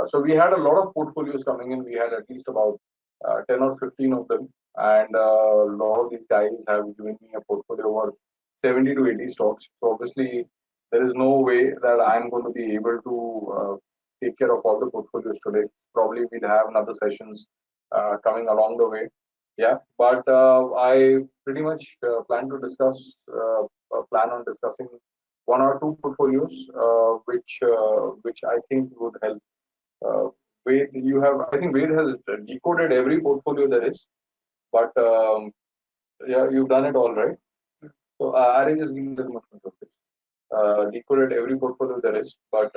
So we had a lot of portfolios coming in. We had at least about 10 or 15 of them, and a lot of these guys have given me a portfolio worth 70 to 80 stocks. So obviously, there is no way that I'm going to be able to take care of all the portfolios today. Probably we'll have another sessions coming along the way. Yeah, but I pretty much plan on discussing one or two portfolios, which I think would help. uh, I think Ved has decoded every portfolio there is, but yeah, you've done it all right. So Ari, just give me a little more control, please. Decoded every portfolio there is, but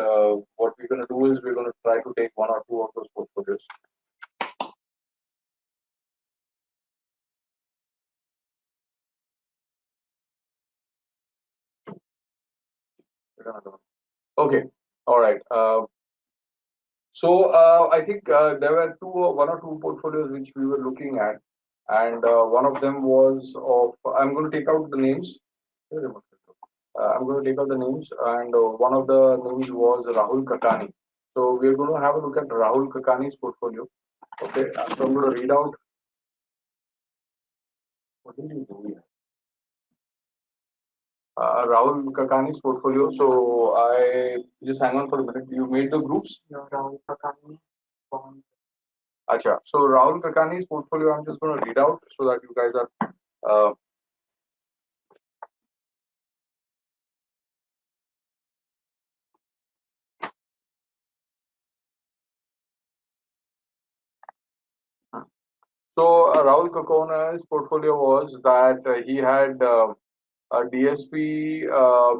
what we're going to do is we're going to try to take one or two of those portfolios. Okay, all right. So I think there were one or two portfolios which we were looking at, and one of them was of. I'm going to take out the names. I'm going to take out the names, and one of the names was Rahul Kakani. So we're going to have a look at Rahul Kakani's portfolio. Okay, so I'm going to read out. What did you do here? Rahul Kakani's portfolio. So I just hang on for a minute. You made the groups. Yeah, Rahul Kakani. Acha. So Rahul Kakani's portfolio, I'm just going to read out so that you guys are. So Rahul Kakani's portfolio was that he had a DSP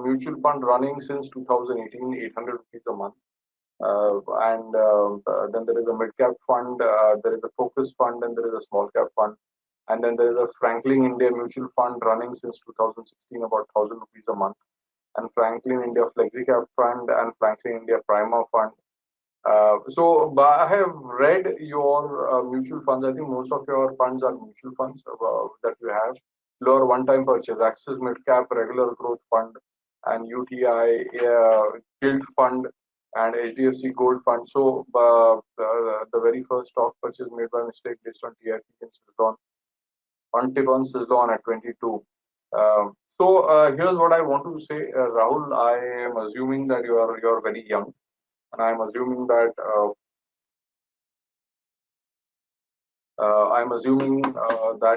mutual fund running since 2018, 800 rupees a month. And then there is a mid cap fund, there is a focus fund, and there is a small cap fund. And then there is a Franklin India mutual fund running since 2016, about 1,000 rupees a month. And Franklin India Flexi Cap Fund and Franklin India Prima Fund. So I have read your mutual funds. I think most of your funds are mutual funds that you have. Lower one-time purchase, Axis Mid Cap Regular Growth Fund, and UTI Guild Fund, and HDFC Gold Fund. So the very first stock purchase made by mistake based on TIP in Suzlon, on tip on Suzlon at 22. So here's what I want to say, Rahul. I am assuming that you're very young, and I'm assuming that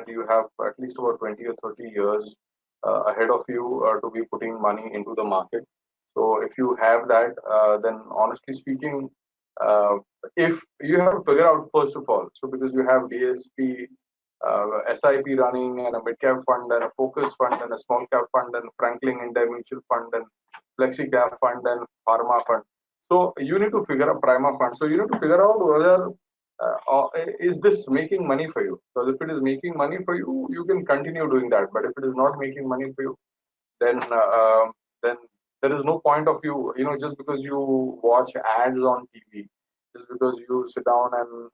you have at least about 20 or 30 years ahead of you to be putting money into the market. So if you have that, then honestly speaking, uh, if you have to figure out first of all, so because you have DSP, SIP running, and a mid cap fund, and a focus fund, and a small cap fund, and Franklin India mutual fund, and flexi cap fund, and pharma fund. So you need to figure out prima fund. So you need to figure out whether is this making money for you? Because if it is making money for you, you can continue doing that. But if it is not making money for you, then there is no point of just because you watch ads on TV, just because you sit down and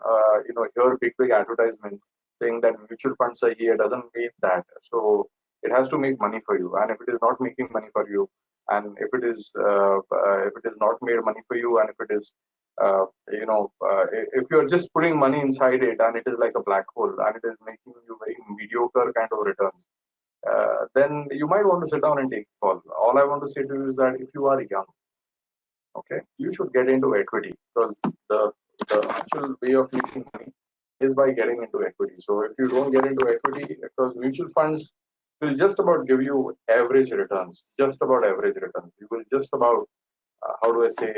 hear big advertisements saying that mutual funds are here, doesn't mean that. So it has to make money for you, and if it is not making money for you, and if it is not made money for you, and if it is if you're just putting money inside it and it is like a black hole and it is making you very mediocre kind of returns, then you might want to sit down and take a call. All I want to say to you is that if you are young, okay, you should get into equity, because the actual way of making money is by getting into equity. So if you don't get into equity, because mutual funds will just about give you average returns, just about average returns. You will just about how do I say,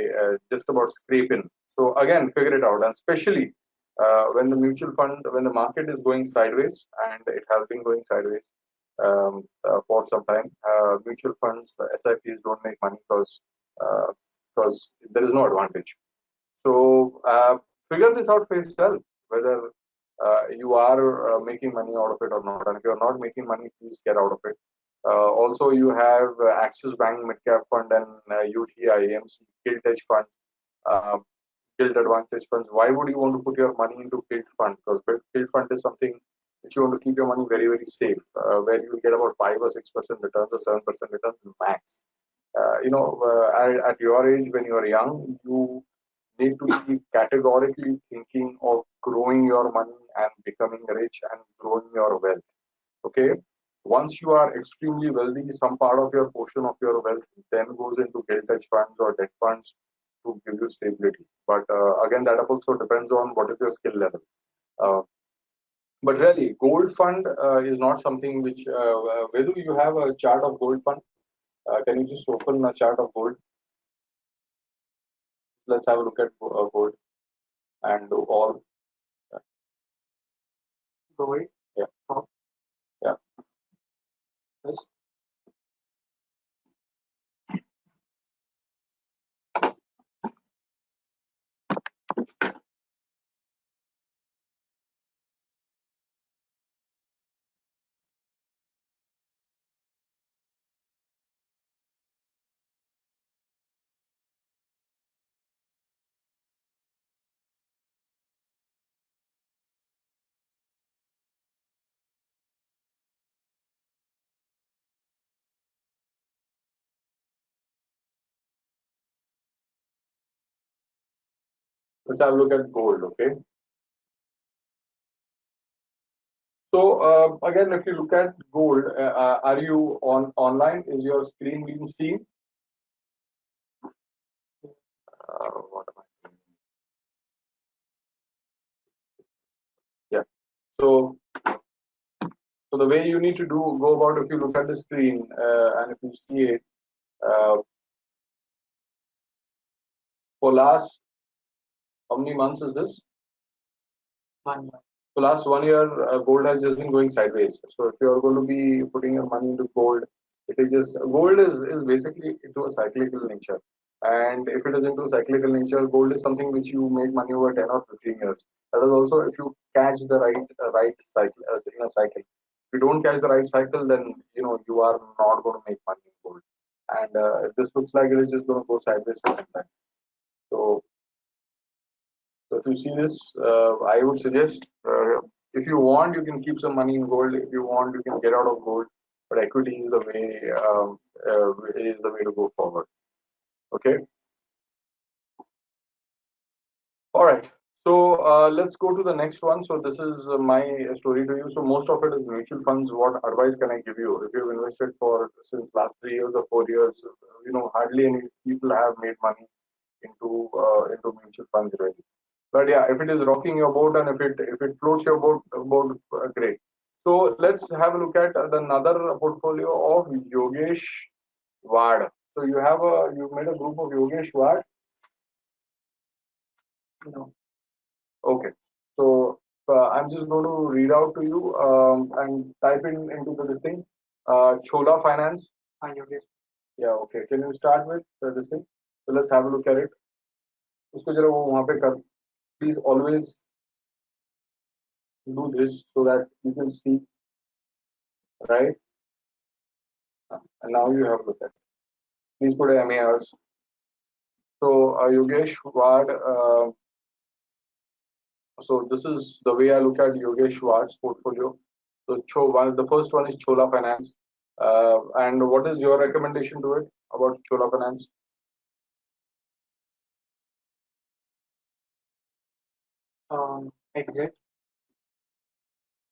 just about scrape in. So again, figure it out, and especially when the market is going sideways, and it has been going sideways for some time. Mutual funds, the SIPs don't make money because there is no advantage. So figure this out for yourself, whether you are making money out of it or not. And if you're not making money, please get out of it. Also, you have Axis Bank Midcap Fund and UTI AMC Gilt Edge Fund, uh, Gilt Advantage Funds. Why would you want to put your money into Gilt Fund? Because Gilt Fund is something which you want to keep your money very, very safe, where you will get about 5 or 6% returns or 7% returns max. At your age, when you are young, you need to be categorically thinking of growing your money and becoming rich and growing your wealth. Okay. Once you are extremely wealthy, some part of your portion of your wealth then goes into gilt edge funds or debt funds to give you stability. But again, that also depends on what is your skill level. Uh, but really, gold fund is not something which, Vedu, you have a chart of gold fund. Can you just open a chart of gold? Let's have a look at gold and all. Gold. Yeah. Yeah. Yes. Let's have a look at gold. Okay. So again, if you look at gold, are you on online? Is your screen being seen? What am I doing? Yeah. So, so the way you need to go about, if you look at the screen and if you see it, uh, for last how many months is this? 1 year. So last 1 year, gold has just been going sideways. So if you are going to be putting your money into gold, it is just gold is basically into a cyclical nature. And if it is into cyclical nature, gold is something which you make money over 10 or 15 years. That is also if you catch the right cycle in a cycle. If you don't catch the right cycle, then you are not going to make money in gold. And this looks like it is just going to go sideways for some time. So so if you see this, I would suggest if you want, you can keep some money in gold. If you want, you can get out of gold. But equity is the way to go forward. Okay. All right. So let's go to the next one. So this is my story to you. So most of it is mutual funds. What advice can I give you? If you've invested for since last 3 years or 4 years, hardly any people have made money into mutual funds really. But yeah, if it is rocking your boat and if it floats your boat great. So let's have a look at another portfolio of Yogesh Wad. So you made a group of Yogesh Wad. No. Okay. So I'm just going to read out to you and type in into this thing. Chola Finance. Yogesh. Yeah. Okay. Can you start with this thing? So let's have a look at it. उसको जरा वो वहाँ पे कर. Please always do this so that you can see, right? And now you have a look at it. Please put MARs. So Yogesh Wad, so this is the way I look at Yogesh Wad's portfolio. So the first one is Chola Finance. And what is your recommendation to it about Chola Finance? Exit.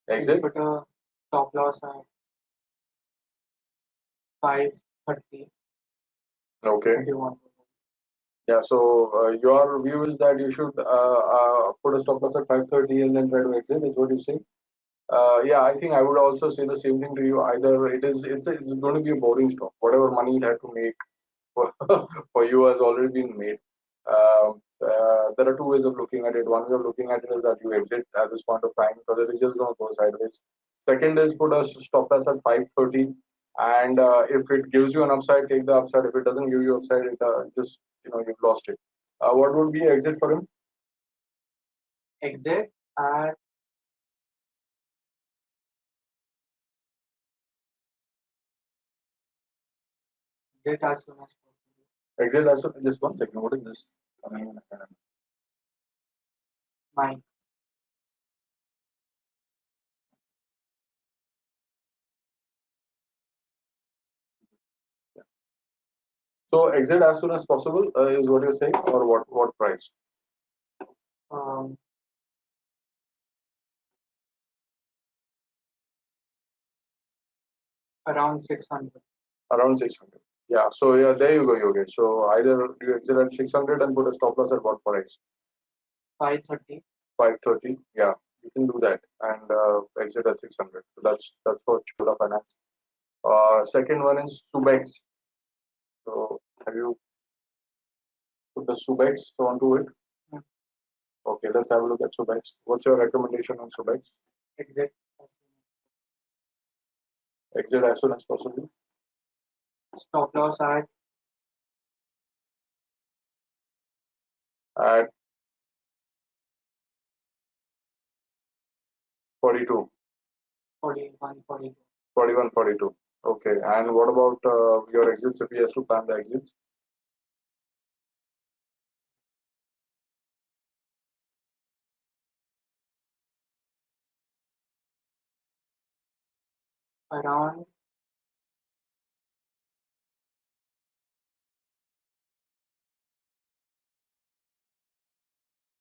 Exit. Put a stop loss at 530. Okay. If you want. Yeah, so your view is that you should put a stop loss at 530 and then try to exit, is what you say? Yeah, I think I would also say the same thing to you. Either it's going to be a boring stock. Whatever money it had to make for, for you has already been made. There are two ways of looking at it. One way of looking at it is that you exit at this point of time because it is just going to go sideways. Second is put a stop loss at 530, and if it gives you an upside, take the upside. If it doesn't give you upside, it just you've lost it. What would be exit for him? Exit at exit as soon as possible. Exit as soon. Just 1 second. What is this? Mine. So exit as soon as possible is what you're saying, or what price? Um, around 600. Around 600. Yeah. So yeah, there you go, Yogesh. So either you exit at 600 and put a stop loss at what price? 530. 530. Yeah, you can do that and exit at 600. So that's for Chola Finance. Second one is Subex. So have you put the Subex onto it? Hmm. Okay, let's have a look at Subex. What's your recommendation on Subex? Exit. Exit as soon as possible. Stop loss At 42, 41, 42. 41, 42. Okay, and what about your exits if he has to plan the exits? Around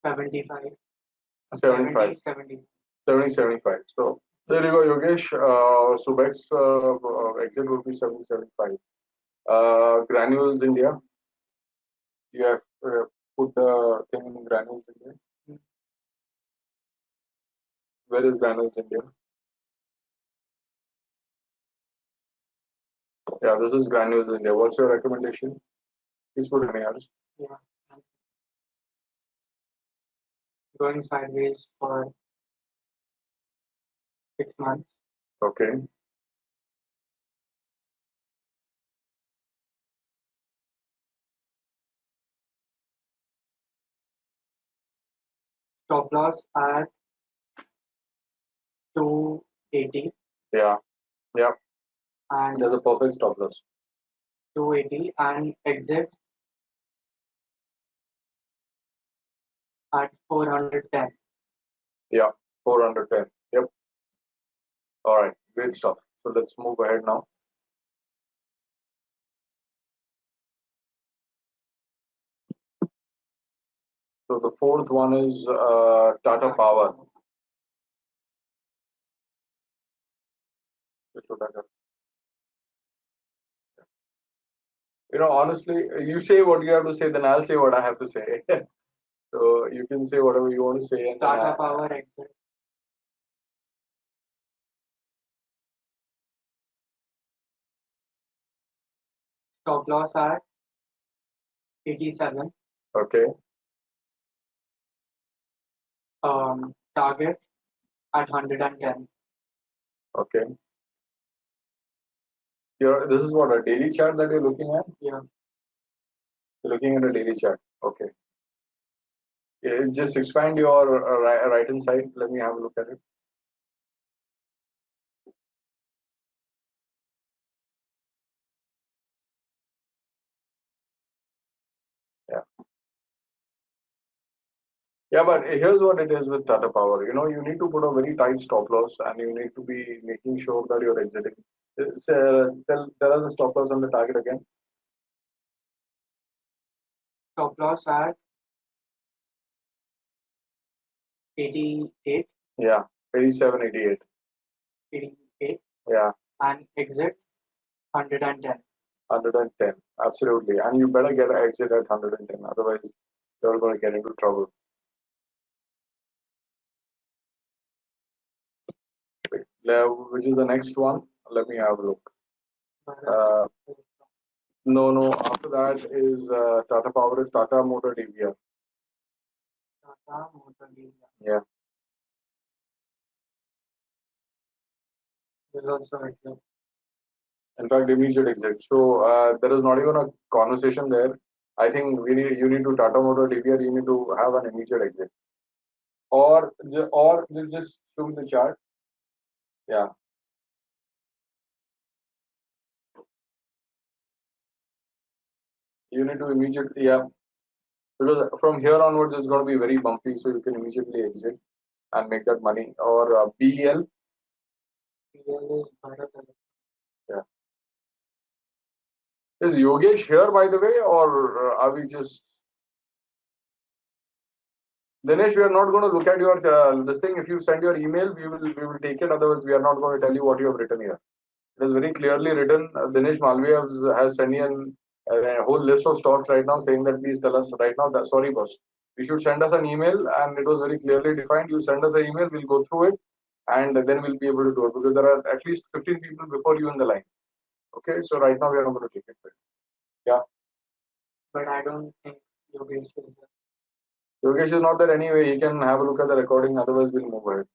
75. 75. 70. 70, 75. So there you go, Yogesh. Subex exit would be 70, 75. Granules India. You have put the thing in Granules India. Hmm. Where is Granules India? Yeah, this is Granules India. What's your recommendation? Please put any others. Yeah. Going sideways for 6 months. Okay. Stop loss at 280 Yeah. Yeah. and There's a perfect stop loss. 280 and exit at 410. Yeah. 410. Yep. All right. Great stuff. So let's move ahead now. So the fourth one is Tata Power. Which would I have? Honestly, you say what you have to say, then I'll say what I have to say. So you can say whatever you want to say, and then Tata Power exit. Stop loss at 87. okay, Target at 110. okay. This is what, a daily chart that you're looking at? Yeah. You're looking at a daily chart. Okay. Yeah, just expand your right hand side. Let me have a look at it. Yeah. Yeah, but here's what it is with Tata Power. You need to put a very tight stop loss, and you need to be making sure that you're exiting. Tell us the stop loss and the target again. Stop loss at 88. Yeah, 87, 88. 88 Yeah, and exit 110. 110. Absolutely. And you better get an exit at 110. Otherwise, you're going to get into trouble. Which is the next one? Let me have a look. Uh, no. After that is Tata Power is Tata Motor DVR. Tata Motor India. Yeah. This is also exit. In fact, immediate exit. So there is not even a conversation there. I think you need to Tata Motor DVR. You need to have an immediate exit, or just show me the chart. Yeah. You need to immediately, yeah, because from here onwards it's going to be very bumpy, so you can immediately exit and make that money. Or BEL. PL is Bharat Electronics. Yeah. Is Yogesh here, by the way, or are we just? Dinesh, we are not going to look at your this thing. If you send your email, we will take it. Otherwise, we are not going to tell you what you have written here. It is very clearly written. Dinesh Malviya has sent in a whole list of stocks right now, saying that please tell us right now. That sorry, boss. You should send us an email, and it was very clearly defined. You send us an email, we'll go through it, and then we'll be able to do it because there are at least 15 people before you in the line. Okay, so right now we are not going to take it. Yeah. But I don't think Yogesh is there. Yogesh is not there anyway. He can have a look at the recording. Otherwise, we'll move ahead.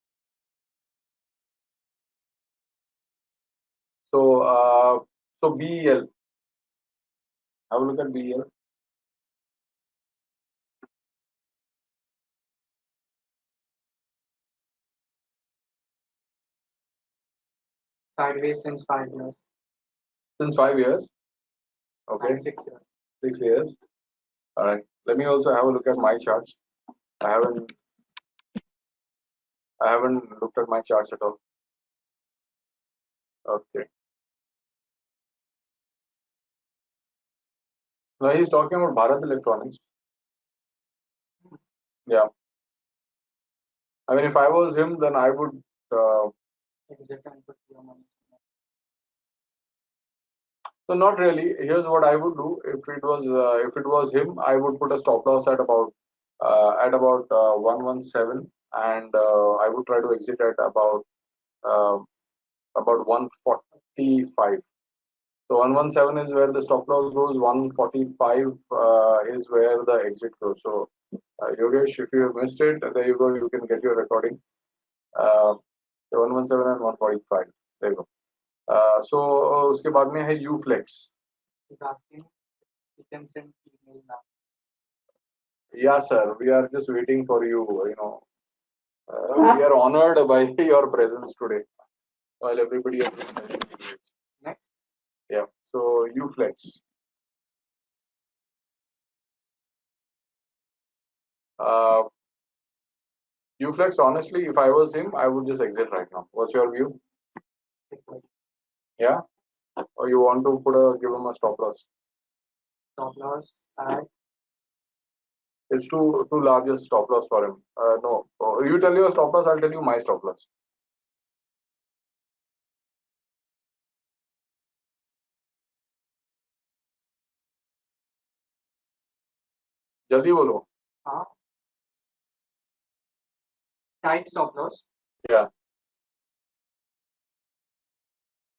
So BEL. Have a look at BEL. Sideways since 5 years. Since 5 years. Okay. And 6 years. 6 years. All right. Let me also have a look at my charts. I haven't looked at my charts at all. Okay. Now he's talking about Bharat Electronics. Yeah. I mean, if I was him, then I would. Exit and put your money. So not really. Here's what I would do. If it was him, I would put a stop loss at about 117, and I would try to exit at uh, about 145. So 117 is where the stop loss goes. 145 is where the exit goes. So Yogesh, if you have missed it, there you go. You can get your recording. Uh, 117 and 145. There you go. So उसके बाद में है Uflex. He's asking you can send email now. Yeah, sir. We are just waiting for you. You know, we are honored by your presence today. While everybody else is sending emails. Next. Yeah. So Uflex. Uflex. Honestly, if I was him, I would just exit right now. What's your view? Yeah. Or you want to give him a stop loss? Stop loss at It's too large a stop loss for him. No. You tell your stop loss. I'll tell you my stop loss. जल्दी बोलो. tight stop loss. Yeah.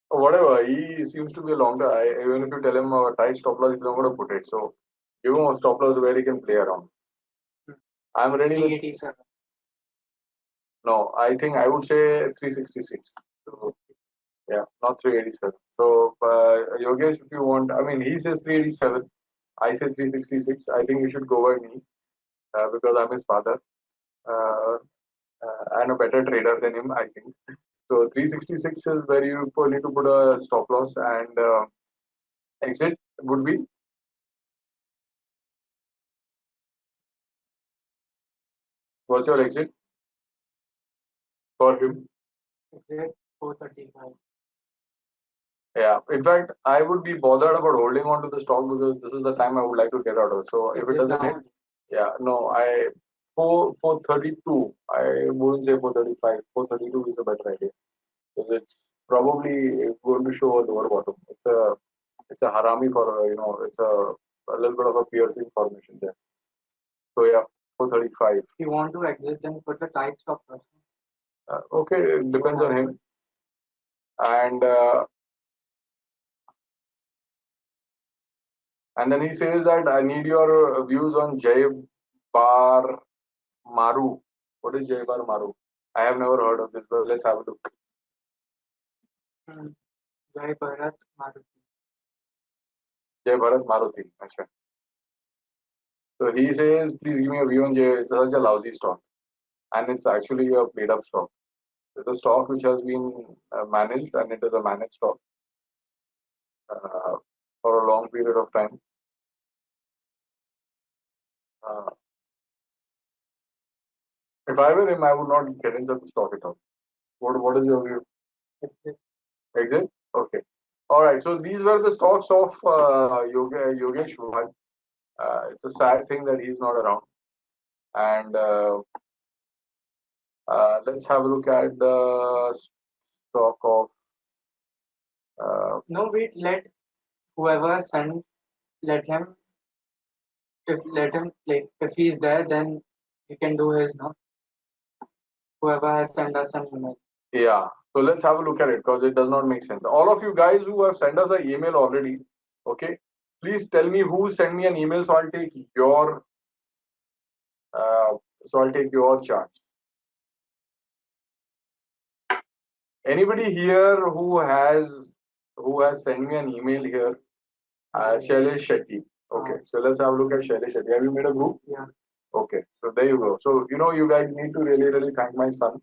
Whatever. He seems to be a longer. Even if you tell him a tight stop loss, he's not going to put it. So give him a stop loss where he can play around. I'm ready. 387. No, I think I would say 366. So, yeah, not 387. So Yogesh, if you want, I mean, he says 387. I say 366. I think you should go by me because I'm his father and a better trader than him, I think. So 366 is where you need to put a stop loss, and exit would be. What's your exit for him? Exit 435. Yeah, in fact, I would be bothered about holding on to the stock because this is the time I would like to get out of. So if it doesn't hit, yeah, no, 432. I wouldn't say 435. 432 is a better idea because it's probably going to show a lower bottom. It's a harami for it's a little bit of a piercing formation there. So yeah, 435. If you want to exit, then put a tight stop loss. Okay, it depends on him. And then he says that I need your views on Jai Bar Maru. What is Jai Bar Maru? I have never heard of this, but let's have a look. Jai Bharat Maruti. Jai Bharat Maruti. Achha. So he says, please give me a view on Jai. It's such a lousy stock. And it's actually a paid up stock. It's a stock which has been managed, and it is a managed stock for a long period of time. If I were him, I would not get into the stock at all. What is your view? Exit? Okay. All right. So these were the stocks of Yogesh Bhatt. It's a sad thing that he's not around. And let's have a look at the stock of. No, wait. Let whoever sent. Let him. Let him like if he's there, then he can do his no. Whoever has sent us an email. Yeah, so let's have a look at it because it does not make sense. All of you guys who have sent us an email already, okay, please tell me who sent me an email so I'll take your charge. Anybody here who has sent me an email here? Shailesh Shetty. Okay, so let's have a look at Shailesh Shetty. Have you made a group? Yeah. Okay, so there you go. So you guys need to really thank my son.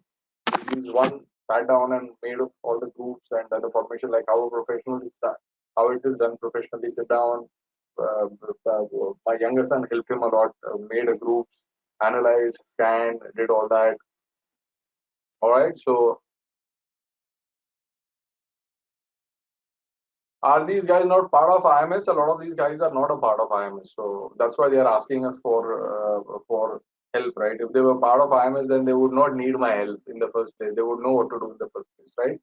He's one sat down and made up all the groups and the formation, like how a professional is done, how it is done professionally. Sit down. Uh, my younger son helped him a lot. Made a group, analyzed, scanned, did all that. All right. So are these guys not part of IMS? A lot of these guys are not a part of IMS, so that's why they are asking us for help, right? If they were part of IMS, then they would not need my help in the first place. They would know what to do in the first place, right?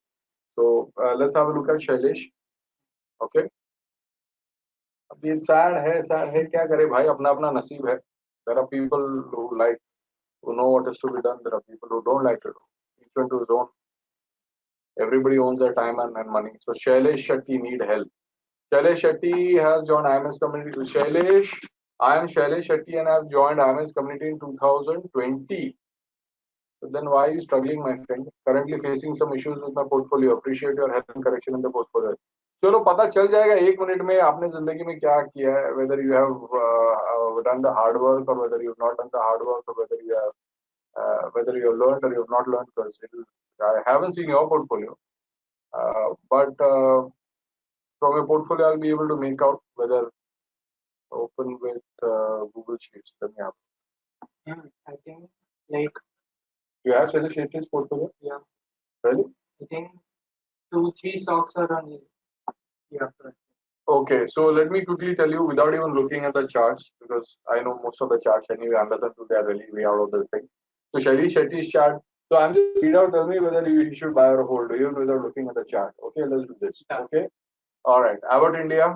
So let's have a look at Shailesh. Okay. अब ये sad है क्या करे भाई अपना अपना नसीब है. There are people who like who know what is to be done. There are people who don't like to do. Each one to his own. Everybody owns their time and money. So Shailesh Shetty need help. Shailesh Shetty has joined IMS community. Shailesh, I am Shailesh Shetty and I have joined IMS community in 2020. So then why are you struggling, my friend? Currently facing some issues with my portfolio. Appreciate your help and correction in the portfolio. चलो पता चल जाएगा 1 minute में आपने जिंदगी में क्या किया है, whether you have done the hard work or whether you have not done the hard work or whether you have learned or you have not learned, because I haven't seen your portfolio, but from your portfolio I'll be able to make out whether open with Google Sheets. Let me have. Yeah, I think like You have Shailesh Shetty's portfolio? yeah. Really? I think 2-3 stocks are on it. Yeah. Correct. Okay, so let me quickly tell you without even looking at the charts, because I know most of the charts anyway, unless until they are really way out of this thing. So Shailesh Shetty's chart. So I'm just read out. Tell me whether you should buy or hold, even without looking at the chart. Okay, let's do this. Yeah. Okay. All right. Abbott India.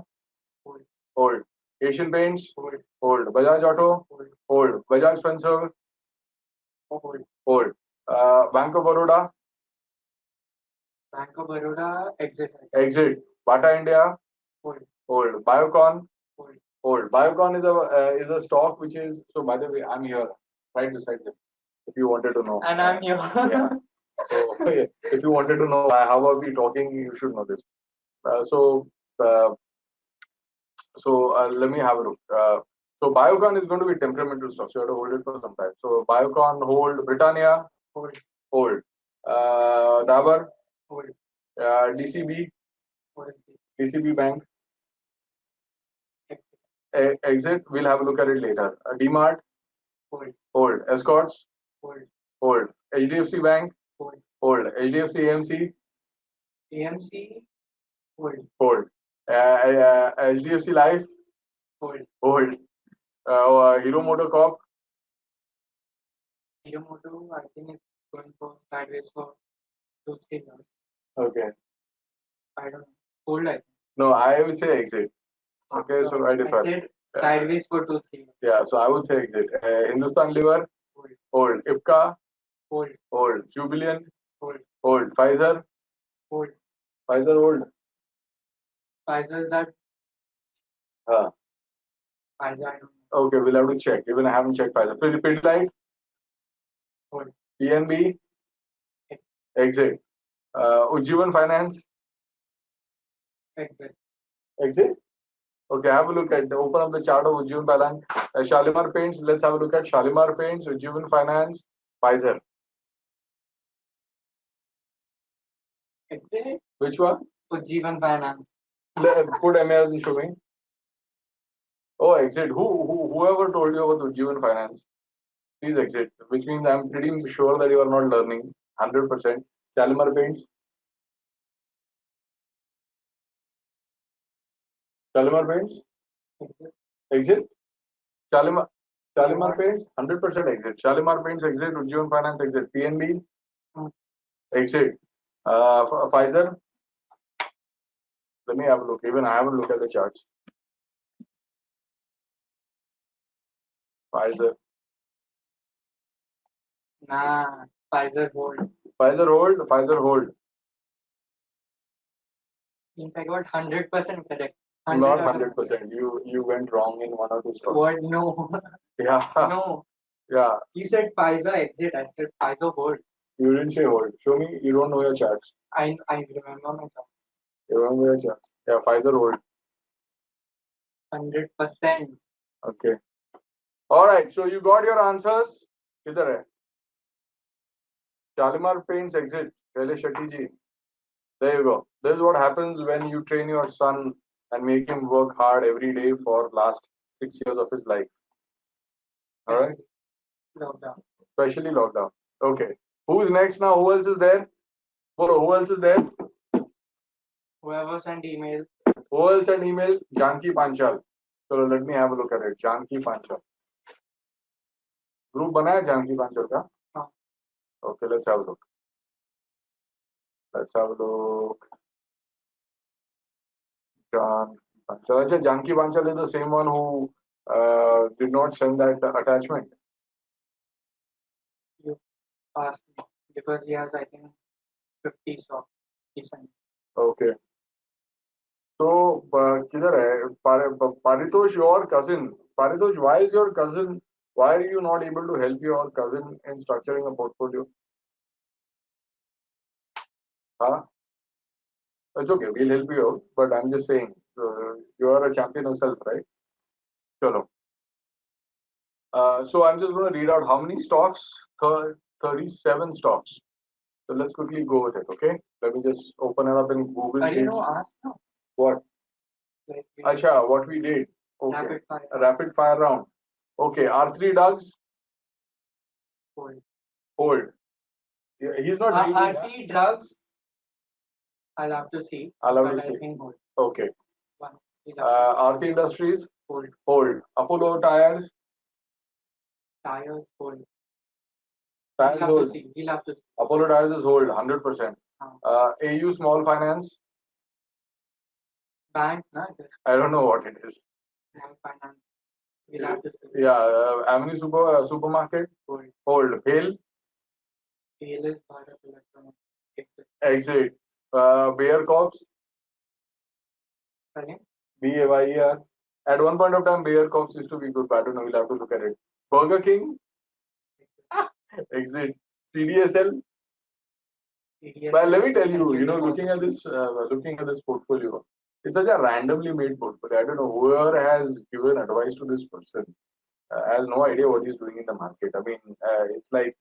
Hold. Hold. Asian Paints. Hold. Hold. Bajaj Auto. Hold. Hold. Bajaj Spencer. Hold. Hold. Bank of Baroda. Bank of Baroda exit. Exit. Bata India. Hold. Hold. Biocon. Hold. Hold. Biocon is a stock which is, so by the way, I'm here right beside him. If you wanted to know. And I'm here. Yeah. So if you wanted to know how are we talking, you should know this. Uh, let me have a look. So Biocon is going to be temperamental stock, so you have to hold it for some time. So Biocon, hold. Britannia, Hold. hold. Dabur, Hold. DCB, Hold. DCB Bank, Exit. exit. We'll have a look at it later. DMart, Hold. hold. Escorts, Hold. hold. HDFC Bank, Hold. hold. HDFC AMC, AMC. Hold. hold. HDFC Life, Hold. hold. Hero MotoCorp, Hero Moto, I think it's going for sideways for 2-3 years. okay. I don't know. Hold, I think. No, I would say exit. Okay, so I differ. I said sideways for 2-3 years. Yeah, so I would say exit. Hindustan Liver, Hold. hold. IPCA, Hold. hold. Jubilant, Hold. hold. Pfizer, Hold. Pfizer, hold. Pfizer is that? Huh. Pfizer, I don't know. Okay, we'll have to check. Even I haven't checked Pfizer. Pidilite, Hold. PNB, exit. Ujjivan Finance, Exit. exit. Okay, have a look at open up the chart of Ujjivan Finance. Shalimar Paints, let's have a look at Shalimar Paints, Ujjivan Finance, Pfizer. Exit. Which one? Ujjivan Finance. Put MARs and show me. Oh, exit. Whoever told you about Ujjivan Finance, please exit. Which means I'm pretty sure that you are not learning 100%. Shalimar Paints. Shalimar Paints. Exit. Exit. Shalimar. Shalimar Paints, 100% exit. Shalimar Paints exit. Ujjivan Finance exit. PNB exit. Pfizer. Let me have a look. Even I have a look at the charts. Pfizer. Nah, Pfizer hold. Pfizer hold. Pfizer hold. Means I got 100% correct. Not 100%. You went wrong in one or two stocks. What? No. Yeah. No. Yeah. You said Pfizer exit. I said Pfizer hold. You didn't say hold. Show me. You don't know your charts. I remember my chart. You remember your charts. Yeah. Pfizer hold. 100%. Okay. All right. So you got your answers. Kidhar hai? Shalimar Paints exit. Shailesh Shetty ji. There you go. This is what happens when you train your son and make him work hard every day for last 6 years of his life. All right. Lockdown. Especially lockdown. Okay. Who's next now? Who else is there? Who else is there? Whoever sent email. Who else sent email? Janki Panchal. So let me have a look at it. Janki Panchal. Group बना है Janki Panchal का? हाँ. Okay, let's have a look. Let's have a look. Janki Panchal. Achha, Janki Panchal is the same one who did not send that attachment. You asked me because he has, I think, 50 stocks. He sent. Okay. So, किधर है? Paritosh, your cousin. Paritosh, why is your cousin? Why are you not able to help your cousin in structuring a portfolio? Huh? It's okay. We'll help you out. But I'm just saying, you are a champion yourself, right? Chalo. So I'm just going to read out how many stocks? 37 stocks. So let's quickly go with it, okay? Let me just open it up in Google I didn't Sheets. know ask now. What? Like Acha, what we did. Okay. rapid fire. Rapid fire round. Okay. R3 Dugs. Hold. Hold. Yeah, he's not reading. RT drugs. I'll have to see. I'll have but to I see. think hold. Okay. One. He'll have to Aarti Industries. hold. Hold. Apollo Tires. Tires hold. Tires He'll have to hold. see. He'll have to see. Apollo Tires is hold. 100%. AU Small Finance. Bank, no? I don't know what it is. Small finance. We'll have to see. Yeah. Avenue Supermarket. Hold. Hold. Bale. Sale is Bharat Electronics. Exit. Bayer Corps. Sorry? BAYER. At one point of time, Bayer Corps used to be good, but I don't know. We'll have to look at it. Burger King. Exit. CDSL. But let me tell you, looking at this portfolio, it's such a randomly made portfolio. I don't know whoever has given advice to this person has no idea what he's doing in the market. I mean, it's like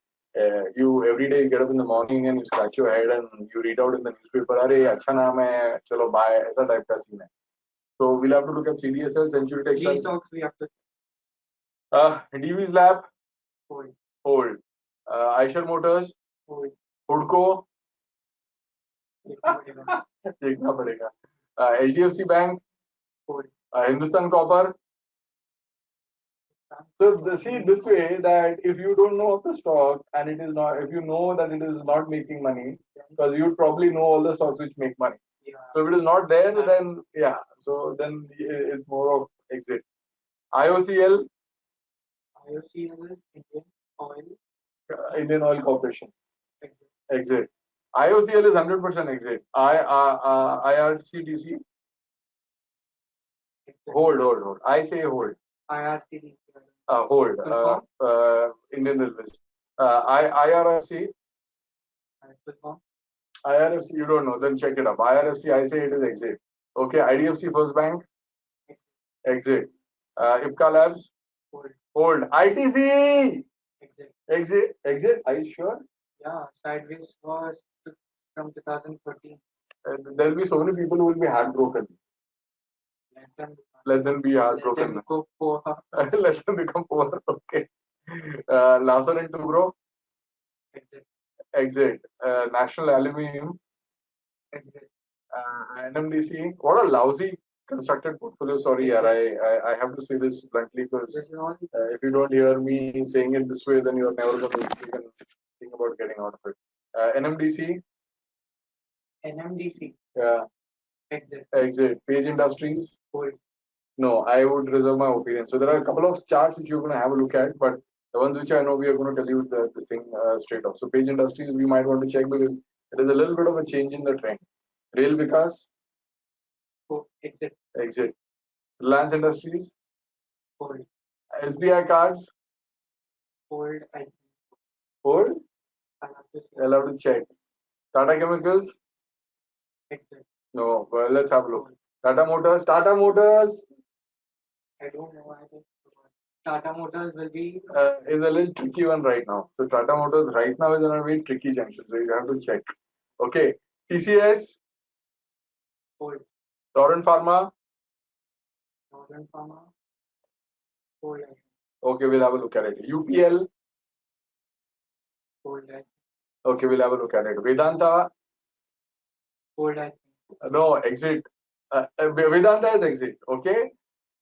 you every day you get up in the morning and you scratch your head and you read out in the newspaper, "Arey, acha naam hai, chalo buy." ऐसा type का scene है. So we'll have to look at CDSL, Century Three Textiles. stocks we have to DV's Lab. hold. Hold. Eicher Motors. Hold. Hudco. देखना देखना पड़ेगा. HDFC Bank. hold. Hindustan Copper. So see this way that if you don't know of the stock and it is not, if you know that it is not making money, because you probably know all the stocks which make money. Yeah. So if it is not there, then yeah. So then it's more of exit. IOCL. IOCL is Indian Oil Corporation. Exit. Exit. IOCL is 100% exit. IRCTC. Hold. I say hold. IRCTC. Hold. Indian Railways. IRFC. IRFC, you don't know, then check it up. IRFC, I say it is exit. Okay, IDFC First Bank. Exit. IPCA Labs. Hold. ITC. Exit. Are you sure? Yeah, sideways was from 2014. There will be so many people who will be heartbroken. Let them be heartbroken. Let them go poor. Let them become poor. Okay. Larsen and Toubro. Exit. National Aluminium. Exit. NMDC. What a lousy. constructed portfolio. Sorry, yaar, I have to say this bluntly because This is all if you don't hear me saying it this way, then you're never going to even think about getting out of it. NMDC, NMDC. yeah, Exit. exit. Page Industries, Hold. no, I would reserve my opinion. So there are a couple of charts which you're going to have a look at, but the ones which I know we are going to tell you this thing straight off. So Page Industries, we might want to check because there is a little bit of a change in the trend. Rail Vikas, Hold. Exit. exit. Reliance Industries, Hold. SBI Cards, Hold. I think. hold. I have to say. I'll have to check. Tata Chemicals, Exit. no. Well, let's have a look. Tata Motors I don't know. I just Tata Motors will be is a little tricky one right now. So Tata Motors right now is in a very tricky junction. So you have to check. Okay. TCS, hold. Torrent Pharma. Northern Pharma. Hold. I think. Okay, we'll have a look at it. UPL. Hold. I think. Okay, we'll have a look at it. Vedanta. Hold. I think. No, exit. Vedanta is exit. Okay.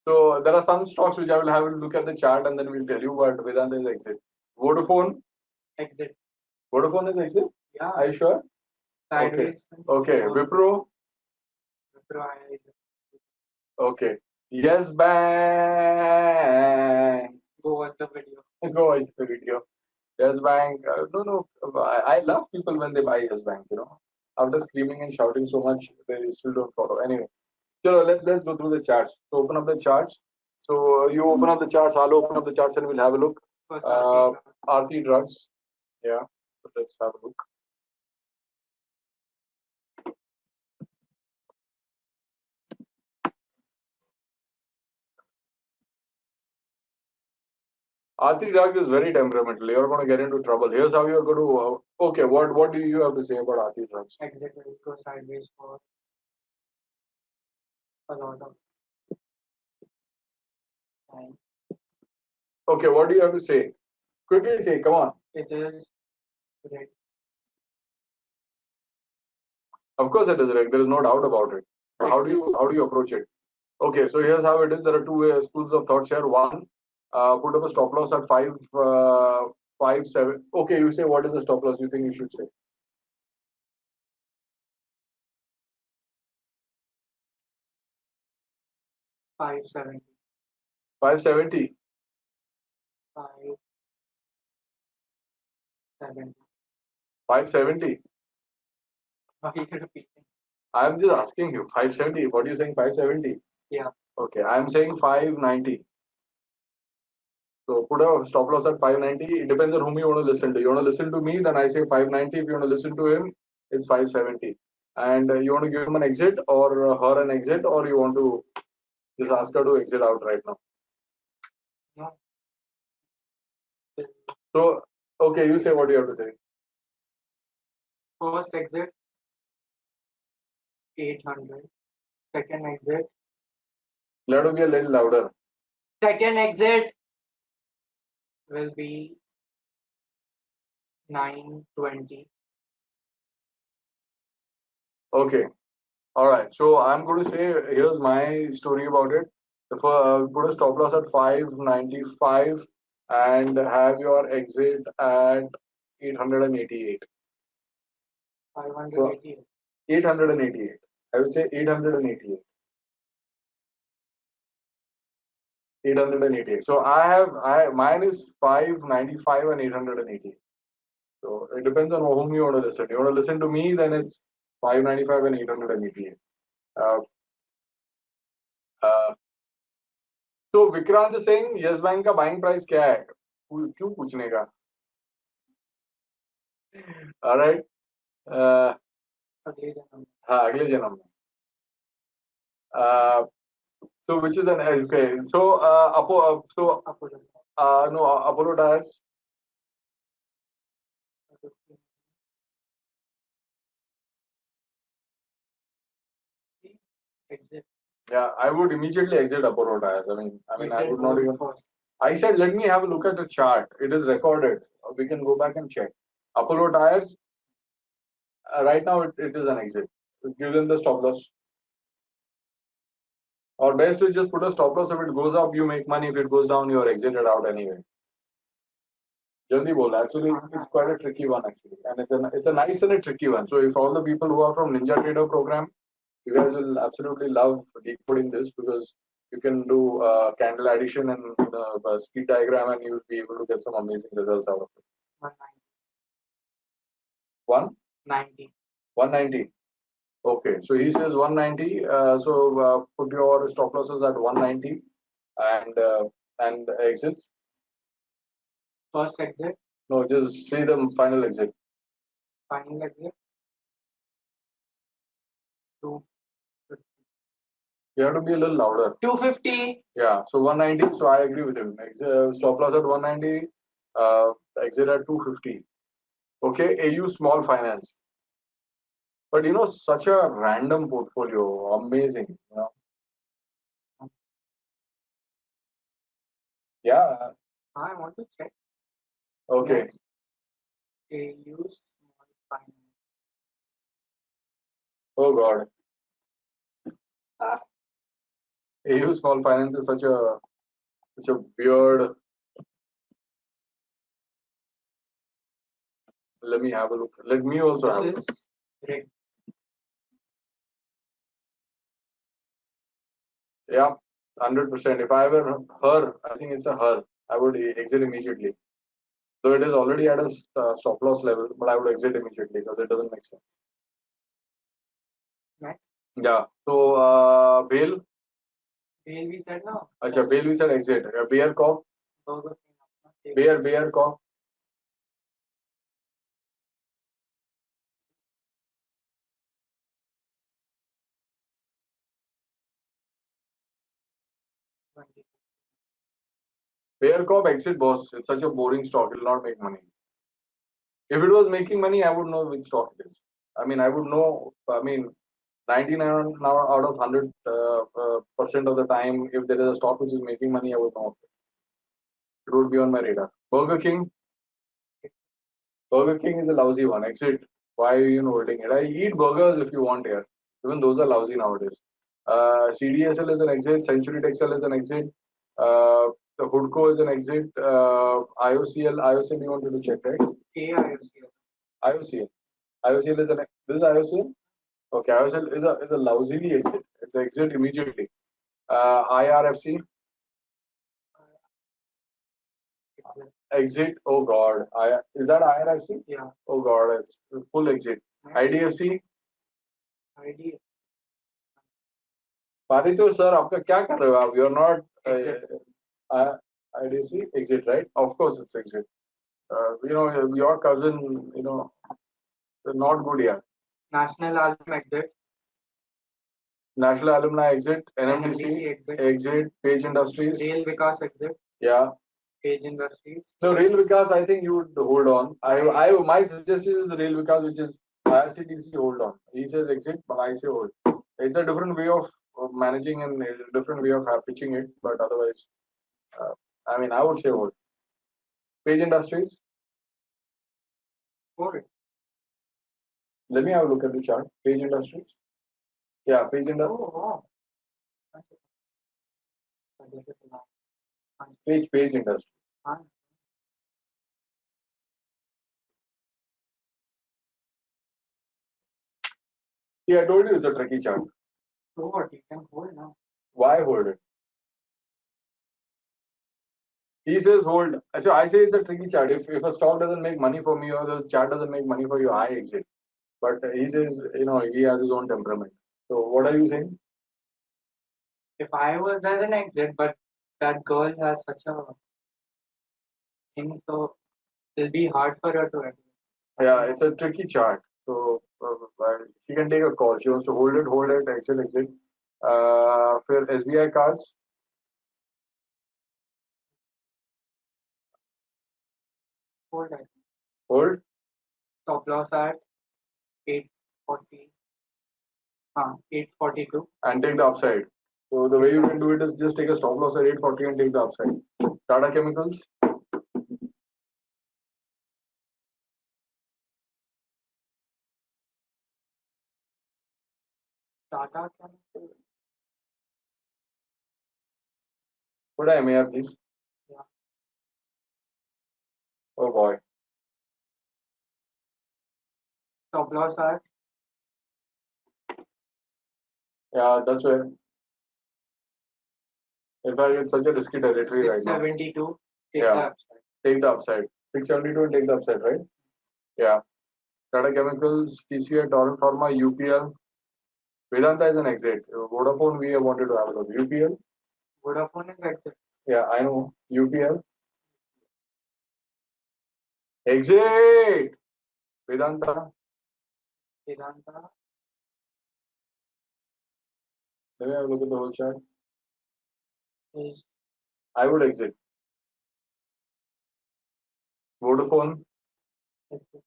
So there are some stocks which I will have a look at the chart and then we'll tell you, but Vedanta is exit. Vodafone. Exit. Vodafone is exit. Yeah. Are you sure? Sideways. Okay. Wipro. Wipro, I Okay. Yes Bank. go watch the video. Go watch the video. Yes Bank. No. I love people when they buy Yes Bank. You know, after screaming and shouting so much, they still don't follow. Anyway, so let's go through the charts. So open up the charts. So you open up the charts. I'll open up the charts and we'll have a look. First, Aarti Drugs. Yeah. So let's have a look. Aarti Drugs is very temperamental. You're going to get into trouble. Here's how you're going to. Okay, what do you have to say about Aarti Drugs? exit will go sideways for a lot of time. Okay, what do you have to say? Quickly say, come on. It is red. Of course it is right. There is no doubt about it. How do you approach it? Okay, so here's how it is. There are two schools of thoughts here. One, put up a stop loss at 5.7. Okay, you say what is the stop loss you think you should say? 570. 570. 570. 570. Why are you repeating? I'm just asking you. 570. What are you saying? 570. Yeah. Okay, I'm saying 590. So put a stop loss at 590. It depends on whom you want to listen to. You want to listen to me, then I say 590. If you want to listen to him, it's 570. And you want to give him an exit or her an exit, or you want to just ask her to exit out right now. No. So, okay, you say what you have to say. First exit 800. Second exit. Let it be a little louder. Second exit will be 920. Okay. All right. So I'm going to say here's my story about it. Put a stop loss at 595 and have your exit at 888. 588. 888. I would say 888. 888. So mine is 595 and 888. So it depends on whom you want to listen. You want to listen to me, then it's 595 and 888. Uh, uh, तो Vikrant Singh yes bank का buying price क्या है क्यों पूछने का alright हाँ अगले जन्म में so which is an okay so no Apollo Tyres Exit. yeah I would immediately exit Apollo Tyres. I mean I would not even first. I said let me have a look at the chart. It is recorded. We can go back and check. Apollo Tyres right now it is an exit. Give them the stop loss. Or best is just put a stop loss. If it goes up, you make money. If it goes down, you're exited out anyway. Jaldi bol. Actually, it's quite a tricky one actually, and it's a nice and a tricky one. So if all the people who are from Ninja Trader program, you guys will absolutely love decoding this because you can do candle addition and speed diagram, and you'll be able to get some amazing results out of it. 190. 190. Okay, so he says 190. Put your stop losses at 190 and exits. First exit. No, just say the final exit. Final exit. 250. You have to be a little louder. 250. Yeah, so 190. So I agree with him. Stop loss at 190. Exit at 250. Okay, AU Small Finance. But such a random portfolio, amazing. Yeah. I want to check. Okay. Next, AU Small Finance. Oh God. AU Small Finance is such a weird. Let me have a look. Let me also have a look. Rick. Yeah, 100%. If I were her, I think it's a her. I would exit immediately. Though it is already at a stop loss level, but I would exit immediately because it doesn't make sense. Next. Yeah. So Bail. Bail we said no. Acha, Bail we said exit. Bear Corp. Burger King. Bear Corp. Bear Corp exit, boss. It's such a boring stock. It will not make money. If it was making money, I would know which stock it is. I mean, I would know. I mean, 99 now out of 100% of the time, if there is a stock which is making money, I would know. It would be on my radar. Burger King. Burger King is a lousy one. Exit. Why are you holding it? I eat burgers if you want here. Even those are lousy nowadays. CDSL is an exit. Century Textile is an exit. The Hoodco is an exit. IOCL you wanted to check, right? IOCL. IOCL. IOCL is this is IOCL? Okay, IOCL is a lousily exit. It's exit immediately. IRFC. Exit. Oh God. Is that IRFC? Yeah. Oh God, it's full exit. IDFC. IDFC. पारितो sir आपका क्या कर रहे हो आप? You are not IDFC exit, right? Of course it's exit. Your cousin, not good here. National Alum exit. National Alumni exit. NMDC exit. Page Industries. Rail Vikas exit. Yeah. Page Industries. No, Rail Vikas, I think you would hold on. My suggestion is Rail Vikas, which is IRCTC, hold on. He says exit, but I say hold. It's a different way of managing and a different way of pitching it, but otherwise, I would say hold. Page Industries. Hold it. Let me have a look at the chart. Page Industries. Yeah, Page Industries. Oh, wow. Page Industries. See, I told you it's a tricky chart. So what? You can hold now. Why hold it? He says hold. So I say it's a tricky chart. If a stock doesn't make money for me or the chart doesn't make money for you, I exit. But he says, he has his own temperament. So what are you saying? If I was there, then exit. But that girl has such a thing, so it'll be hard for her to exit. Yeah, it's a tricky chart. So she can take a call. She wants to hold it, exit. For SBI cards. Hold it. Hold. Stop loss at 840. 842. And take the upside. So the way you can do it is just take a stop loss at 840 and take the upside. Tata Chemicals. Tata Chemicals. Put a MAR, please. Yeah. Oh boy. Stop loss are Yeah, that's where. In fact, it's such a risky territory right now. 672. Take Yeah. the upside. Take the upside. 672 and take the upside, right? Yeah. Tata Chemicals, TCI, Torrent Pharma, UPL. Vedanta is an exit. Vodafone, we wanted to have a look. UPL. Vodafone is exit. Yeah, I know. UPL. Exit. Vedanta. Vedanta Let me have a look at the whole chart. is I would exit. Vodafone. exit.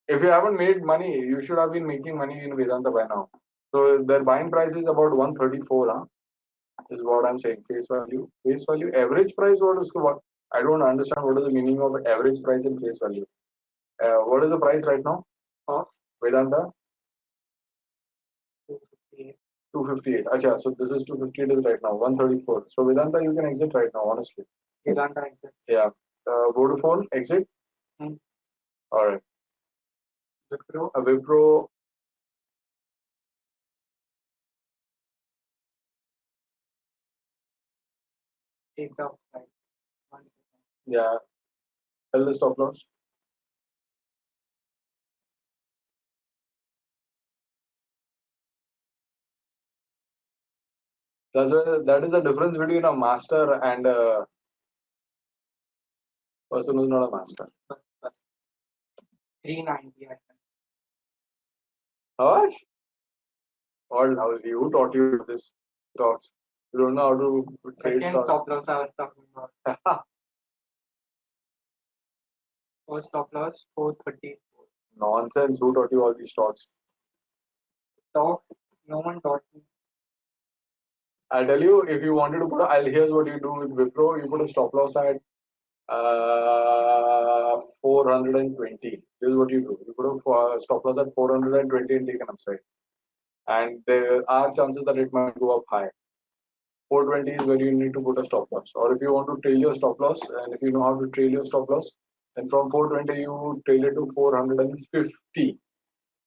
If you haven't made money, you should have been making money in Vedanta by now. So their buying price is about 134, huh? Is what I'm saying. Face value. Face value. Average price, what is what? I don't understand what is the meaning of average price and face value. What is the price right now of Vedanta? 258. 258. Acha, so this is 258 is right now. 134. So Vedanta, you can exit right now, honestly. Vedanta exit. Yeah. Vodafone, exit. All right. Wipro. Wipro. Take the upside. 1 second. Yeah. Tell the stop loss. That is the difference between a master and a person who's not a master. Bus. 390. I think. How much? All house. Who taught you this stocks? You don't know how to trade Second stocks. stop loss I was talking about. First stop loss 430. Nonsense. Who taught you all these stocks? Stocks. No one taught me. I tell you, if you wanted to put, here's what you do with Wipro. You put a stop loss at 420. This is what you do. You put a stop loss at 420 and take an upside. And there are chances that it might go up high. 420 is where you need to put a stop loss. Or if you want to trail your stop loss, and if you know how to trail your stop loss, then from 420 you trail it to 450.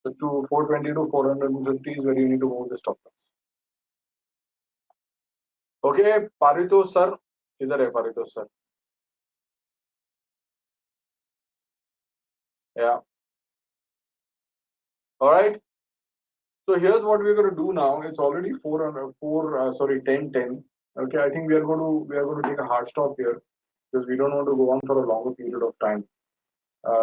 So to 420 to 450 is where you need to move the stop loss. Okay, Parito sir, किधर है Parito sir? Yeah. All right. So here's what we're going to do now. It's already 10:10. Okay, I think we are going to take a hard stop here because we don't want to go on for a longer period of time.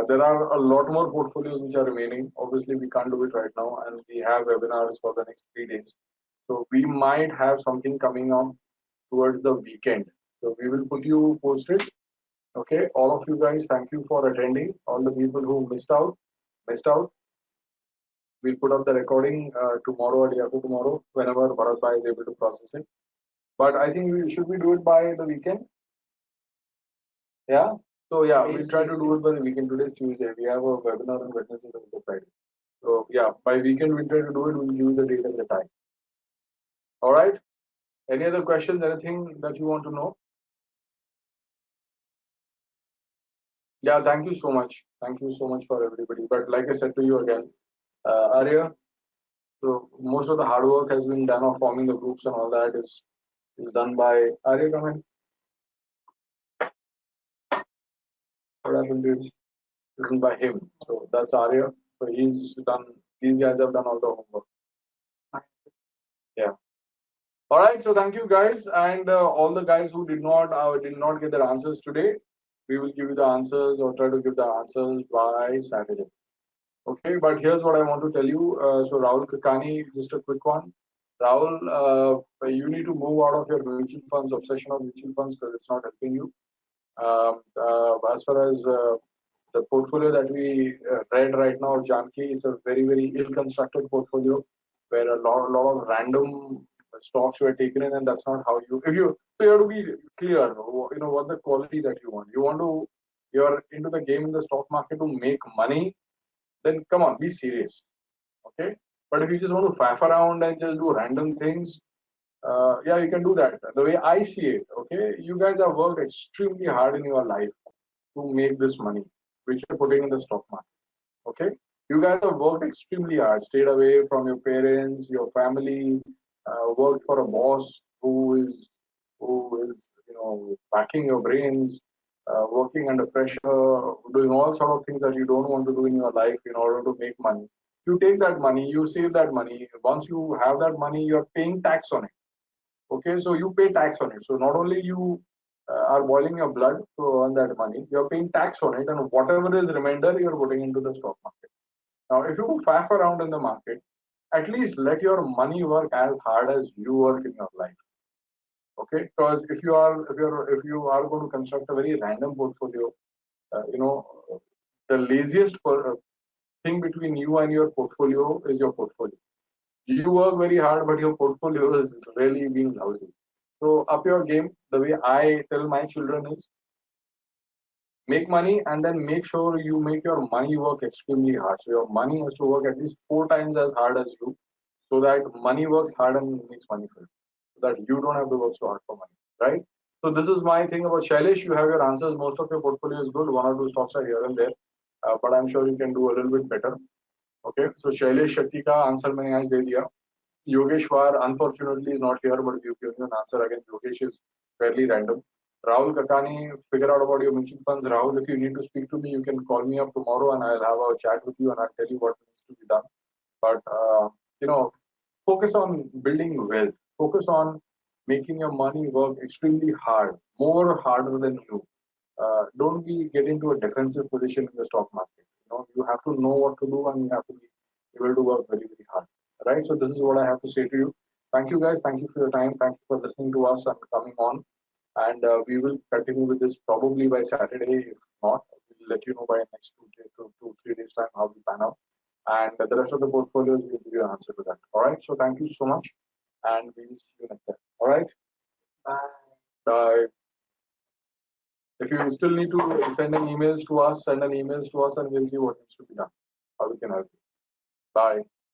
There are a lot more portfolios which are remaining. Obviously, we can't do it right now, and we have webinars for the next 3 days. So we might have something coming up towards the weekend. So we will put you posted. Okay, all of you guys, thank you for attending. All the people who missed out. We'll put up the recording tomorrow or day after tomorrow, whenever Bharat Bhai is able to process it. But I think should we do it by the weekend? Yeah. So yeah, we'll try to do it by the weekend. Today's Tuesday. We have a webinar on Wednesday, Thursday, Friday. So yeah, by weekend we'll try to do it. We'll give you the date and the time. All right. Any other questions? Anything that you want to know? Yeah. Thank you so much. Thank you so much for everybody. But like I said to you again, Arya. So most of the hard work has been done of forming the groups and all that is done by Arya. Come in. What happened is written by him. So that's Arya. So he's done. These guys have done all the homework. Yeah. All right. So thank you guys, and all the guys who did not get their answers today, we will give you the answers or try to give the answers by Saturday. Okay. But here's what I want to tell you. So Rahul Kakani, just a quick one. Rahul, you need to move out of your mutual funds obsession of mutual funds because it's not helping you. As far as the portfolio that we read right now, Janki, it's a very, very ill-constructed portfolio where a lot of random stocks were taken in, and that's not how you. So you have to be clear. You know what's the quality that you want. You're into the game in the stock market to make money. Then come on, be serious. Okay. But if you just want to faff around and just do random things, Yeah, you can do that. The way I see it, okay, you guys have worked extremely hard in your life to make this money, which you're putting in the stock market. Okay, you guys have worked extremely hard, stayed away from your parents, your family, worked for a boss who is backing your brains, working under pressure, doing all sort of things that you don't want to do in your life in order to make money. You take that money, you save that money. Once you have that money, you're paying tax on it. Okay, so you pay tax on it. So not only you are boiling your blood to earn that money, you're paying tax on it, and whatever is remainder, you're putting into the stock market. Now, if you faff around in the market, at least let your money work as hard as you work in your life. Okay, because if you are going to construct a very random portfolio, you know, the laziest thing between you and your portfolio is your portfolio. You work very hard, but your portfolio is really being lousy. So up your game. The way I tell my children is make money and then make sure you make your money work extremely hard. So your money has to work at least 4 times as hard as you, so that money works hard and makes money for you, so that you don't have to work so hard for money, right? So this is my thing about Shailesh. You have your answers. Most of your portfolio is good. One or two stocks are here and there, but I'm sure you can do a little bit better. Okay, so Shailesh Shetty का answer मैंने आज दे दिया. Yogesh Var unfortunately is not here, but we've given you an answer again. Yogesh is fairly random. Rahul Kakani, figure out about your mutual funds. Rahul, if you need to speak to me, you can call me up tomorrow and I'll have a chat with you and I'll tell you what needs to be done. But you know, focus on building wealth. Focus on making your money work extremely hard, more harder than you. Don't be get into a defensive position in the stock market. You have to know what to do and you have to be able to work very, very hard. Right. So this is what I have to say to you. Thank you guys. Thank you for your time. Thank you for listening to us and coming on. And we will continue with this probably by Saturday. If not, we'll let you know by next 2 days, 3 days time how we pan out. And the rest of the portfolios will give you an answer to that. All right. So thank you so much, and we will see you next time. All right. Bye. Bye. If you still need to send an emails to us, and we'll see what needs to be done. How we can help you. Bye.